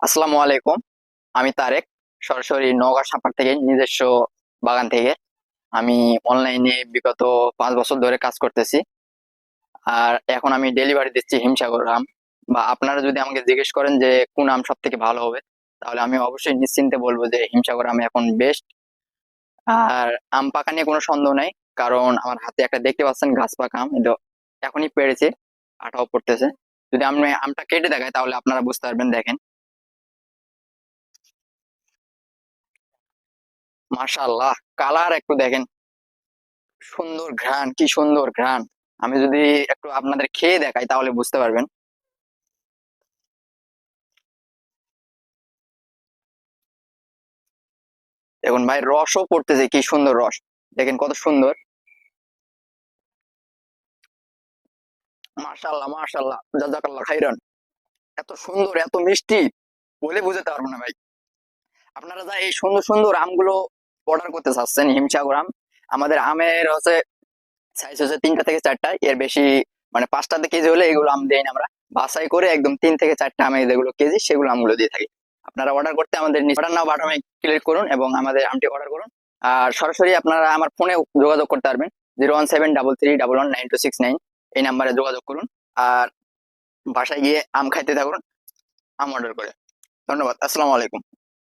আসসালামু আলাইকুম। আমি তারেক, সরাসরি নওগাঁ সাপার থেকে, নিজস্ব বাগান থেকে। আমি অনলাইনে বিগত 5 বছর ধরে কাজ করতেছি। আর এখন আমি ডেলিভারি দিচ্ছি হিমসাগর আম। বা আপনারা যদি আমাকে জিজ্ঞেস করেন যে কোন আম সব থেকে ভালো হবে, তাহলে আমি অবশ্যই নিশ্চিন্তে বলবো যে হিমসাগর আম এখন বেস্ট। আর আম পাকা নিয়ে কোনো সন্দেহ নাই, কারণ আমার হাতে একটা দেখতে পাচ্ছেন গাছ পাকা আম, এটা এখনই পেড়েছে, আঠাও পড়তেছে। যদি আমি আমটা কেটে দেখাই তাহলে আপনারা বুঝতে পারবেন, দেখেন। মাশাআল্লাহ, কালার একটু দেখেন, সুন্দর ঘ্রাণ, কি সুন্দর ঘ্রাণ। আমি যদি একটু আপনাদের খেয়ে দেখাই তাহলে বুঝতে পারবেন। দেখুন ভাই, রসও পড়তেছে, কি সুন্দর রস, দেখেন কত সুন্দর। মাশাআল্লাহ মাশাআল্লাহ, জাযাকাল্লাহ খাইরান। এত সুন্দর, এত মিষ্টি, বলে বুঝাতে পারবো না ভাই। আপনারা যা এই সুন্দর সুন্দর আমগুলো অর্ডার করতে চাচ্ছেন, হিমসাগর আম, আমাদের আমের হচ্ছে সাইজ হচ্ছে 3টা থেকে 4টা, এর বেশি মানে 5টাতে কেজি হলে এগুলো আম দেই না আমরা। বাছাই করে একদম 3 থেকে 4টা আমে যেগুলো কেজি, সেগুলো আমগুলো দিয়ে থাকি। আপনারা অর্ডার করতে আমাদের অর্ডার নাও বাটনে ক্লিক করুন এবং আমাদের আমটি অর্ডার করুন। আর সরাসরি আপনারা আমার ফোনে যোগাযোগ করতে পারবেন, 01733119269, এই নাম্বারে যোগাযোগ করুন। আর বাসায় গিয়ে আম খাইতে থাকুন, আম অর্ডার করে। ধন্যবাদ, আসসালামু আলাইকুম।